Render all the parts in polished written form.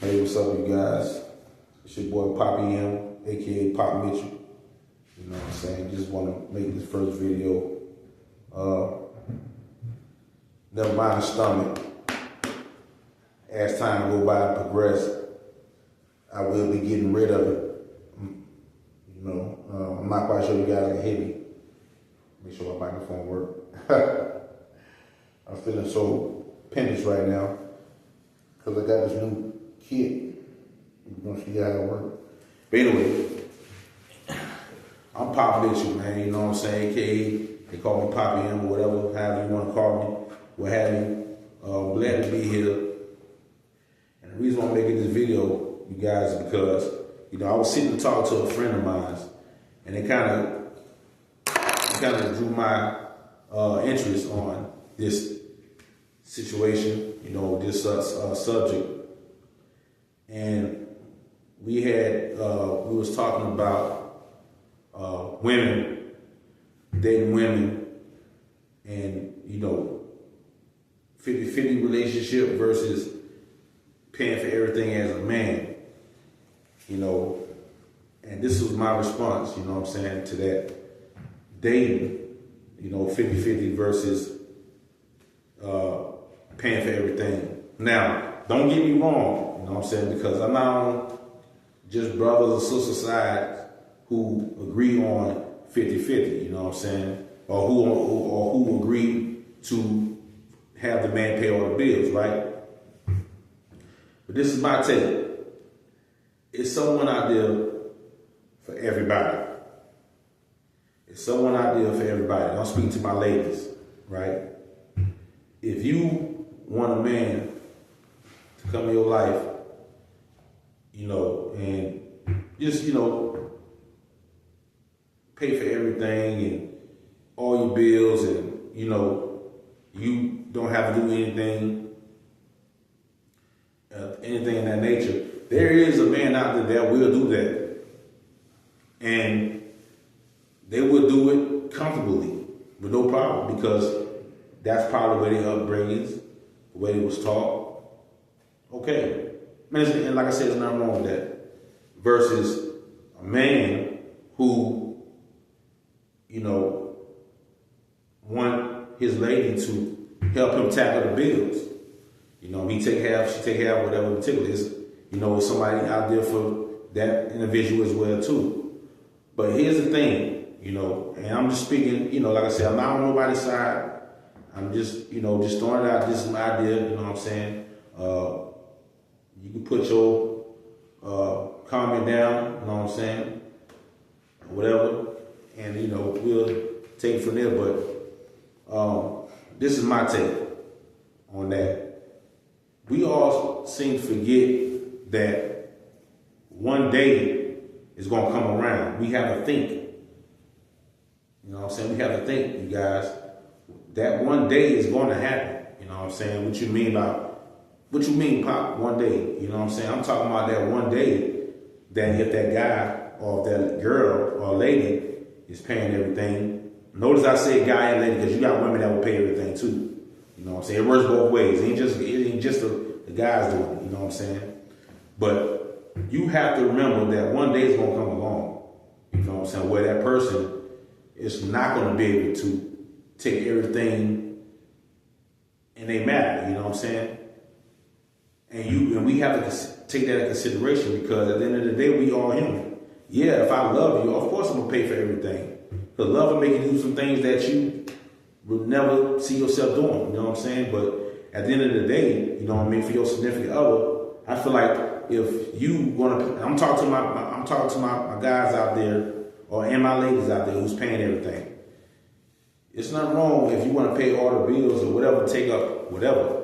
Hey, what's up, you guys? It's your boy Poppy M, aka Pop Mitchell. You know what I'm saying? Just want to make this first video. Never mind the stomach. As time go by and progress, I will be getting rid of it. You know, I'm not quite sure you guys can hear me. Make sure my microphone work. I'm feeling so pinkish right now because I got this new kit. You're gonna see how it works. But anyway, I'm Pop Mitchell, man. You know what I'm saying? AKA, they call me Poppy M or whatever, however you want to call me, what have you. Glad to be here. And the reason why I'm making this video, you guys, is because, you know, I was sitting and talking to a friend of mine, and it kind of drew my interest on this situation, you know, this subject. And we was talking about women, dating women, and, you know, 50-50 relationship versus paying for everything as a man, you know. And this was my response, you know what I'm saying, to that. Dating, you know, 50-50 versus paying for everything. Now, don't get me wrong, you know what I'm saying, because I'm not on just brothers and sisters side who agree on 50-50, you know what I'm saying, or who agree to have the man pay all the bills, right? But this is my take. It's someone out there for everybody. It's someone out there for everybody. I'm speaking to my ladies, right? If you want a man to come in your life, you know, and just, you know, pay for everything and all your bills, and, you know, you don't have to do anything in that nature, there is a man out there that will do that. And they will do it comfortably with no problem, because that's probably the way their upbringings, the way it was taught. Okay. And like I said, there's nothing wrong with that. Versus a man who, you know, want his lady to help him tackle the bills. You know, he take half, she take half, whatever particular is. You know, somebody out there for that individual as well too. But here's the thing, you know, and I'm just speaking, you know, like I said, I'm not on nobody's side. I'm just, you know, just throwing it out. This is my idea, you know what I'm saying? You can put your comment down, you know what I'm saying? Whatever. And, you know, we'll take it from there. But this is my take on that. We all seem to forget that one day is going to come around. We have to think. You know what I'm saying? We have to think, you guys. That one day is going to happen. You know what I'm saying? What you mean, Pop, one day? You know what I'm saying? I'm talking about that one day that if that guy or if that girl or lady is paying everything. Notice I said guy and lady, because you got women that will pay everything too. You know what I'm saying? It works both ways. It ain't just the guys doing it. You know what I'm saying? But you have to remember that one day is going to come along. You know what I'm saying? Where that person is not going to be able to take everything and they matter. You know what I'm saying? And we have to take that into consideration, because at the end of the day, we all human. Yeah, if I love you, of course I'm going to pay for everything. Because love will make you do some things that you would never see yourself doing. You know what I'm saying? But at the end of the day, you know what I mean, for your significant other, I feel like if you want to, I'm talking to my guys out there, and my ladies out there who's paying everything. It's not wrong if you want to pay all the bills or whatever, take up whatever.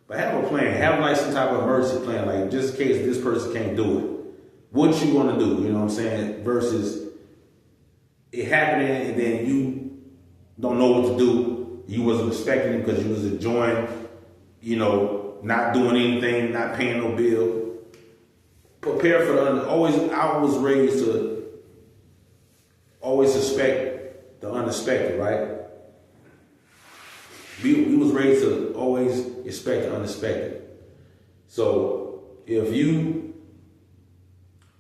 But have a plan. Have like some type of emergency plan, like just in case this person can't do it. What you want to do, you know what I'm saying? Versus it happening and then you don't know what to do. You wasn't expecting it because you was enjoying, you know, not doing anything, not paying no bill. Prepare for I was raised to always expect the unexpected, right? We was raised to always expect the unexpected. So if you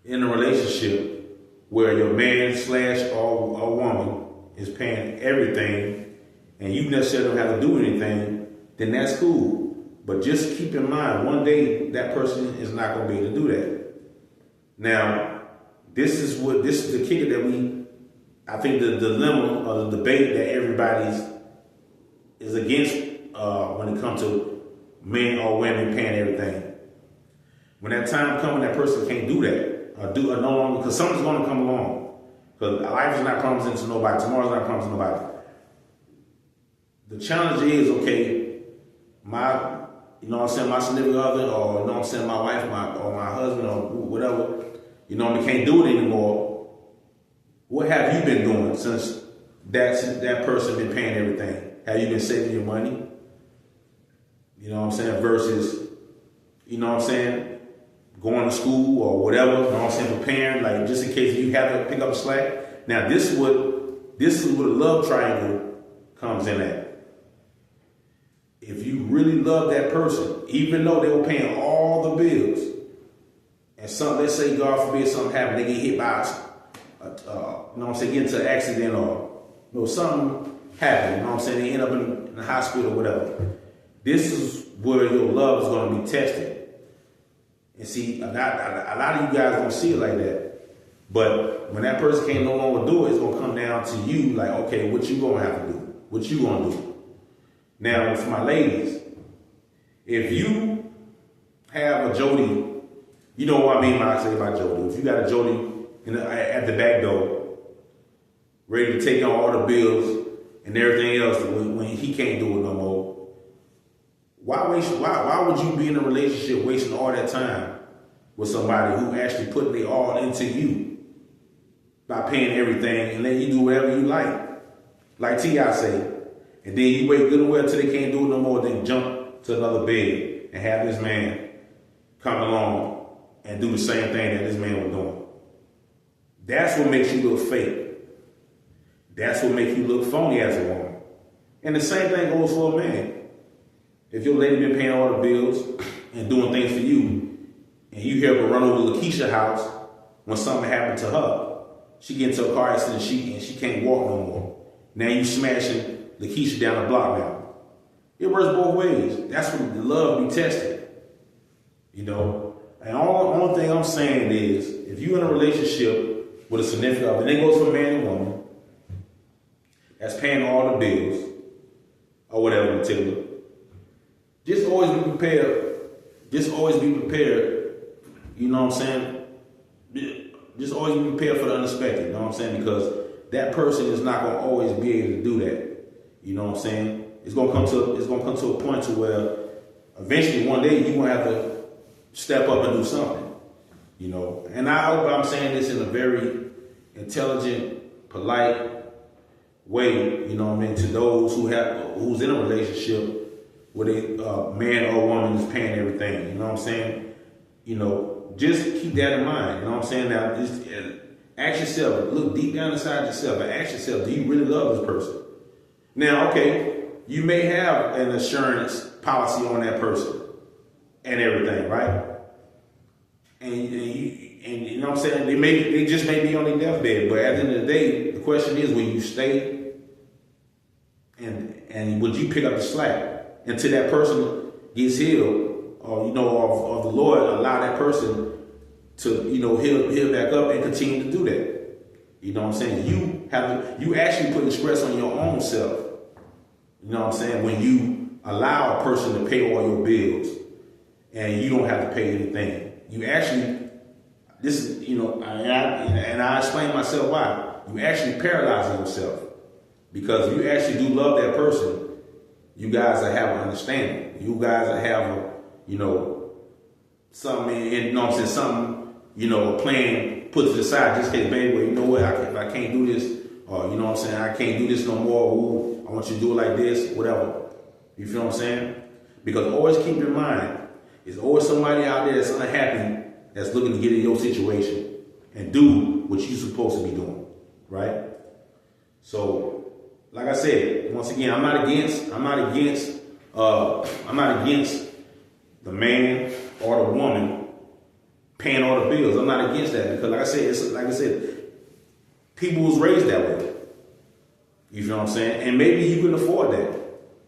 in a relationship where your man / or woman is paying everything and you necessarily don't have to do anything, then that's cool. But just keep in mind, one day that person is not going to be able to do that. Now, this is the kicker that I think the dilemma or the debate that everybody's is against when it comes to men or women paying everything. When that time comes, that person can't do that or no longer, because something's going to come along. Because life is not promising to nobody. Tomorrow's not promising to nobody. The challenge is, okay, my significant other, or my wife, or my husband, or whatever, can't do it anymore. What have you been doing since that person been paying everything? Have you been saving your money? Versus, going to school or whatever, preparing, like just in case you have to pick up a slack. Now this is what a love triangle comes in at. If you really love that person, even though they were paying all the bills, and let's say God forbid something happened, they get hit by get into an accident or something happened, they end up in the hospital or whatever. This is where your love is going to be tested. And see, a lot of you guys don't see it like that. But when that person can't no longer do it, it's going to come down to you, like, okay, what you going to have to do? What you going to do? Now, for my ladies, if you have a Jody, you know what I mean when I say about Jody. If you got a Jody at the back door, ready to take on all the bills and everything else when he can't do it no more, why would you be in a relationship wasting all that time with somebody who actually put their all into you by paying everything and then you do whatever you like T.I. say, and then you wait good and well till they can't do it no more, then jump to another bed and have this man come along and do the same thing that this man was doing. That's what makes you look fake. That's what makes you look phony as a woman. And the same thing goes for a man. If your lady been paying all the bills and doing things for you, and you hear her run over Lakeisha's house when something happened to her, she get into a car accident and she can't walk no more. Now you smashing Lakeisha down the block now. It works both ways. That's when the love be tested. And only thing I'm saying is, if you're in a relationship with a significant other, and it goes for man and woman, that's paying all the bills, or whatever, Matilda, just always be prepared. Just always be prepared. You know what I'm saying? Just always be prepared for the unexpected. You know what I'm saying? Because that person is not going to always be able to do that. You know what I'm saying? It's going to come to a point to where eventually one day you're going to have to step up and do something. And I hope I'm saying this in a very intelligent, polite way. To those who's in a relationship where a man or woman is paying everything. You know what I'm saying? Just keep that in mind. You know what I'm saying? Now, just ask yourself, look deep down inside yourself and ask yourself, do you really love this person? Now, okay, you may have an insurance policy on that person and everything, right? And you know what I'm saying? They just may be on their deathbed, but at the end of the day, the question is, will you stay and would you pick up the slack until that person gets healed, or or the Lord allow that person to heal back up and continue to do that? You know what I'm saying? You actually put the stress on your own self. You know what I'm saying? When you allow a person to pay all your bills and you don't have to pay anything, you actually and I explain myself why. You actually paralyzing yourself, because if you actually do love that person, you guys will have an understanding. You guys will have something, a plan put to the side just in case, baby, well, you know what, if I can't do this, or I can't do this no more, ooh, I want you to do it like this, whatever. You feel what I'm saying? Because always keep in mind, there's always somebody out there that's unhappy that's looking to get in your situation and do what you're supposed to be doing, right? So, like I said, once again, I'm not against the man or the woman all the bills. I'm not against that because, like I said, people was raised that way. You feel what I'm saying? And maybe you can afford that.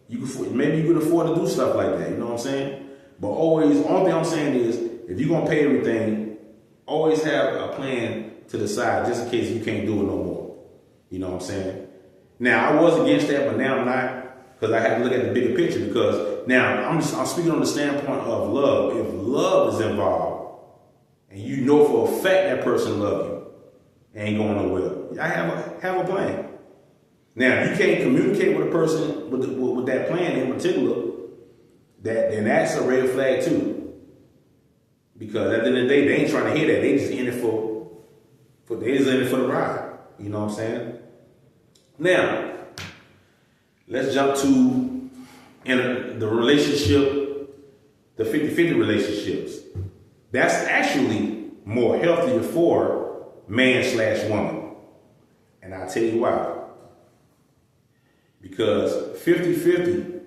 Maybe you can afford to do stuff like that. You know what I'm saying? But always, only thing I'm saying is, if you're gonna pay everything, always have a plan to the side just in case you can't do it no more. You know what I'm saying? Now I was against that, but now I'm not because I have to look at the bigger picture. Because now I'm speaking on the standpoint of love. If love is involved, and you know for a fact that person loves you, ain't going nowhere, I have a plan. Now, if you can't communicate with a person with that plan in particular, then that's a red flag too. Because at the end of the day, they ain't trying to hear that. They just in it for the ride. You know what I'm saying? Now, let's jump to the relationship, the 50-50 relationships. That's actually more healthier for man/woman. And I'll tell you why. Because 50-50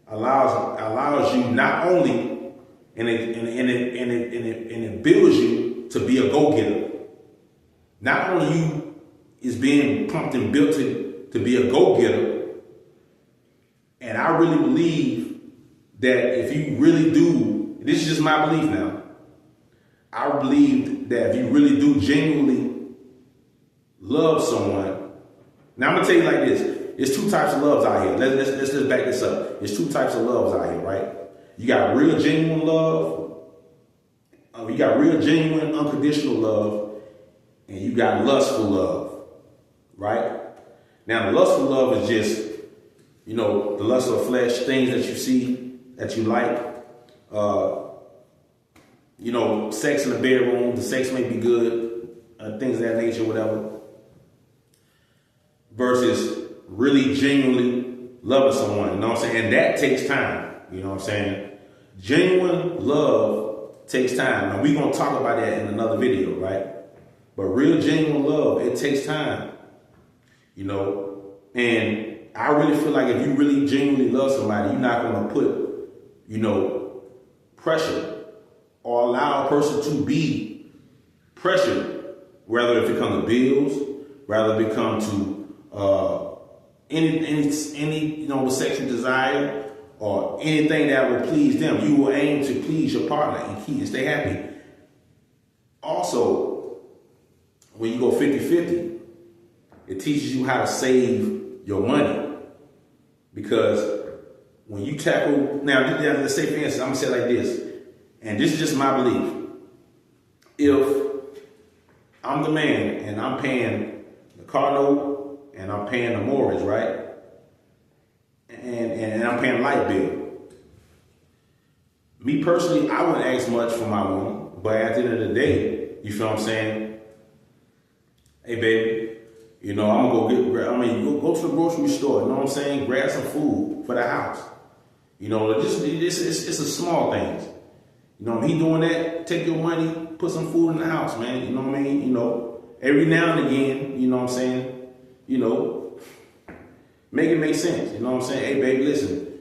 allows you not only, and it builds you to be a go-getter. Not only you is being pumped and built to be a go-getter, and I really believe that if you really do, this is just my belief now, I believe that if you really do genuinely love someone, now I'm gonna tell you like this. There's two types of loves out here. Let's just back this up. There's two types of loves out here, right? You got real genuine love. You got real genuine unconditional love, and you got lustful love, right? Now, the lustful love is just, the lust of flesh, things that you see that you like. Sex in the bedroom. The sex may be good, things of that nature, whatever. Versus really genuinely loving someone, you know what I'm saying? And that takes time, you know what I'm saying? Genuine love takes time. Now, we're going to talk about that in another video, right? But real genuine love, it takes time, And I really feel like if you really genuinely love somebody, you're not going to put, pressure or allow a person to be pressured, whether if it comes to bills, whether if it comes to any sexual desire or anything that will please them. You will aim to please your partner and stay happy. Also, when you go 50-50, it teaches you how to save your money. Because when you tackle, now let's say for instance, I'm gonna say it like this, and this is just my belief. If I'm the man and I'm paying the car note, and I'm paying the mortgage, right? And I'm paying light bill. Me personally, I wouldn't ask much for my woman, but at the end of the day, you feel what I'm saying? Hey, baby, I'm gonna go to the grocery store. You know what I'm saying? Grab some food for the house. It's a small things. Me doing that, take your money, put some food in the house, man. You know what I mean? Every now and again, you know what I'm saying? Make it make sense. You know what I'm saying? Hey, baby, listen,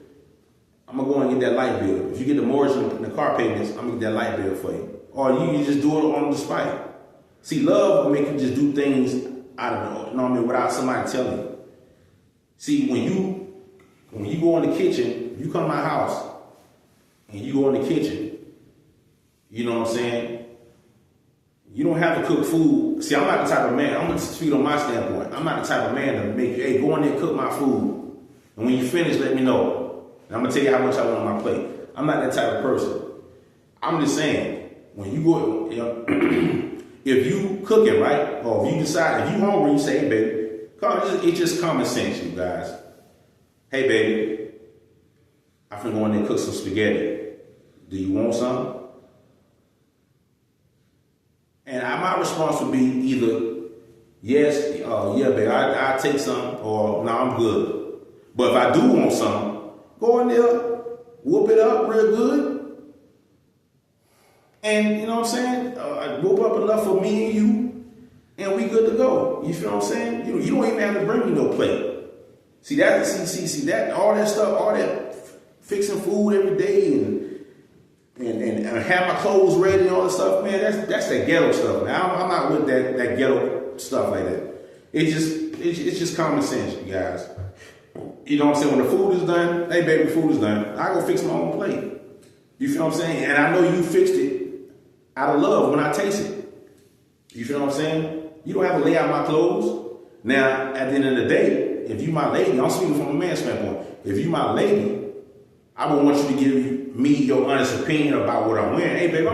I'm going to go and get that light bill. If you get the mortgage and the car payments, I'm going to get that light bill for you. Or you just do it on the spite. See, love will make you just do things out of without somebody telling you. See, when you go in the kitchen, you come to my house, and you go in the kitchen, you know what I'm saying? You don't have to cook food. See, I'm not the type of man, I'm going to speak on my standpoint. I'm not the type of man to make you, hey, go in there and cook my food. And when you finish, let me know. And I'm going to tell you how much I want on my plate. I'm not that type of person. I'm just saying, when you go, if you cooking, right? Or if you decide, if you hungry, you say, hey, baby, it's just common sense, you guys. Hey, baby, I'm finna go in there and cook some spaghetti. Do you want some? And my response would be either, yes, yeah, babe, I'll take some, or no, I'm good. But if I do want some, go in there, whoop it up real good. And, you know what I'm saying? Whoop up enough for me and you, and we good to go. You feel what I'm saying? You don't even have to bring me no plate. See that, all that stuff, all that fixing food every day and and have my clothes ready and all this stuff, man, that's that ghetto stuff. Now I'm not with that ghetto stuff like that. It's just common sense, you guys. You know what I'm saying? When the food is done, hey baby, food is done. I go fix my own plate. You feel what I'm saying? And I know you fixed it out of love when I taste it. You feel what I'm saying? You don't have to lay out my clothes. Now, at the end of the day, if you my lady, I'm speaking from a man's standpoint. If you my lady, I would want you to give me your honest opinion about what I'm wearing. Hey baby, I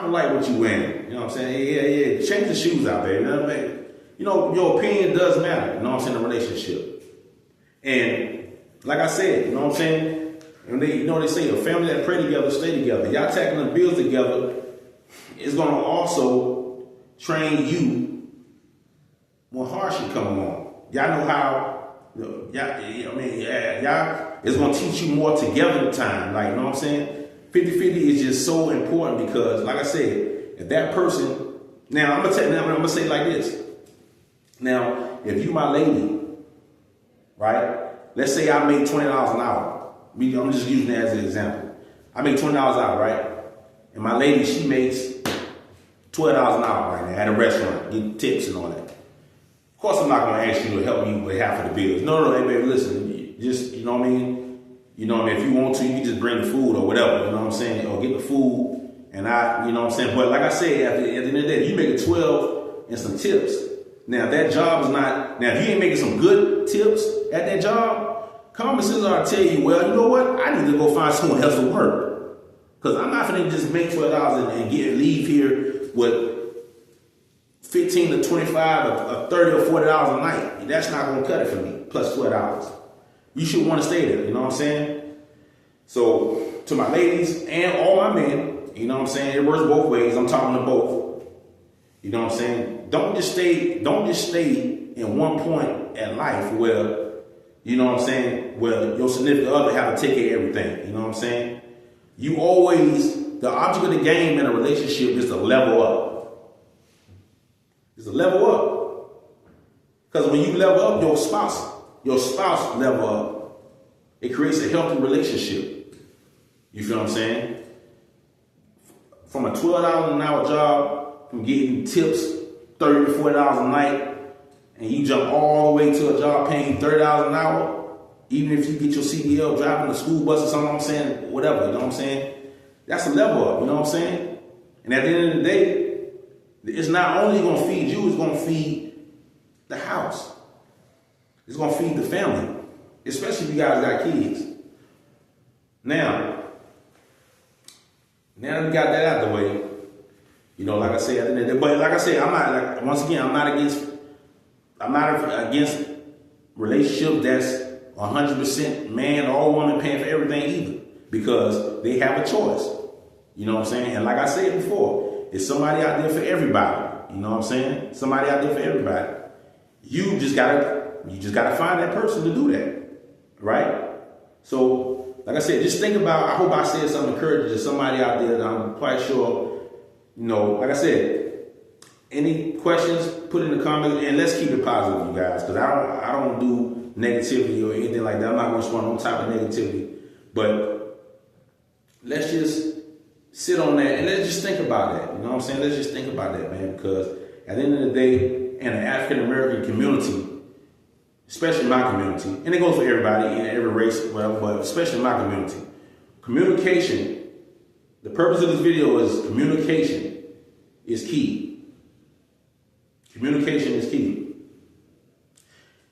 don't like what you wearing. You know what I'm saying? Yeah. Change the shoes out, baby. You know what I mean? You know, your opinion does matter. You know what I'm saying? In a relationship. And like I said, you know what I'm saying? And they say a family that pray together, stay together. Y'all tackling the bills together is going to also train you when hardship come along. Y'all know how, y'all, it's going to teach you more together time. Like, you know what I'm saying? 50-50 is just so important because, like I said, if that person, now I'm going to say it like this. Now, if you my lady, right? Let's say I make $20 an hour. I'm just using that as an example. I make $20 an hour, right? And my lady, she makes $12 an hour right now at a restaurant, getting tips and all that. Of course, I'm not going to ask you to help me with half of the bills. No, hey, baby, listen, just, you know what I mean? You know what I mean? If you want to, you can just bring the food or whatever, you know what I'm saying? Or get the food and you know what I'm saying? But like I said, at the end of the day, you make a 12 and some tips. Now, that job is not, now if you ain't making some good tips at that job, common sense ought to tell you, well, you know what? I need to go find someone else to work. Because I'm not going to just make $12 and leave here with 15 to 25 or 30 or $40 a night. That's not going to cut it for me, plus $12. You should want to stay there, you know what I'm saying? So, to my ladies and all my men, you know what I'm saying? It works both ways. I'm talking to both. You know what I'm saying? Don't just stay in one point at life where, you know what I'm saying, where your significant other have to take care of everything. You know what I'm saying? You always, the object of the game in a relationship is to level up. It's to level up. Because when you level up, your spouse level up. It creates a healthy relationship. You feel what I'm saying? From a $12 an hour job, from getting tips $30 to $40 a night, and you jump all the way to a job paying you $30 an hour, even if you get your CDL driving the school bus or something, I'm saying, whatever, you know what I'm saying? That's a level up, you know what I'm saying? And at the end of the day, it's not only going to feed you, it's going to feed the house. It's going to feed the family, especially if you guys got kids. Now that we got that out the way, you know, like I said, but like I said, I'm not against relationships that's 100% man or woman paying for everything either, because they have a choice. You know what I'm saying? And like I said before, it's somebody out there for everybody. You know what I'm saying? Somebody out there for everybody. You just gotta find that person to do that, right? So, like I said, just think about. I hope I said something encouraging to somebody out there that I'm quite sure. You know, like I said, any questions, put in the comments, and let's keep it positive, you guys, because I don't do negativity or anything like that. I'm not going to respond on top of negativity, but let's just sit on that and let's just think about that. You know what I'm saying? Let's just think about that, man, because at the end of the day, in the African American community, especially my community, and it goes for everybody in every race, whatever, but especially my community, communication. The purpose of this video is communication is key. Communication is key.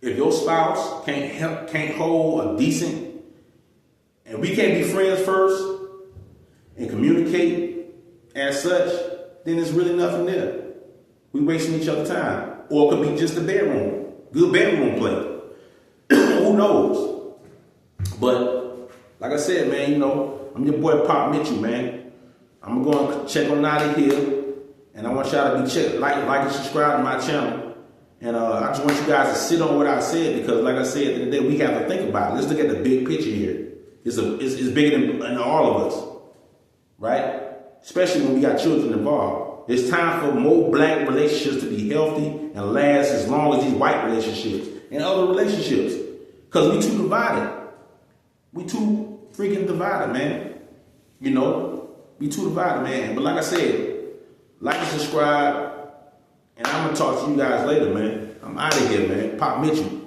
If your spouse can't hold a decent, and we can't be friends first and communicate as such, then there's really nothing there. We wasting each other's time. Or it could be just a bedroom. Good bedroom play. Who knows? But like I said, man, you know, I'm your boy Pop Mitchell, man. I'm going to check on Naughty Hill, and I want y'all to be like and subscribe to my channel. And I just want you guys to sit on what I said, because like I said, at the end of the day, we have to think about it. Let's look at the big picture here. It's bigger than all of us, right? Especially when we got children involved. It's time for more black relationships to be healthy and last as long as these white relationships and other relationships. Because we too divided. We too freaking divided, man. You know, be too divided, man. But like I said, like and subscribe, and I'm gonna talk to you guys later, man. I'm out of here, man. Pop Mitchell.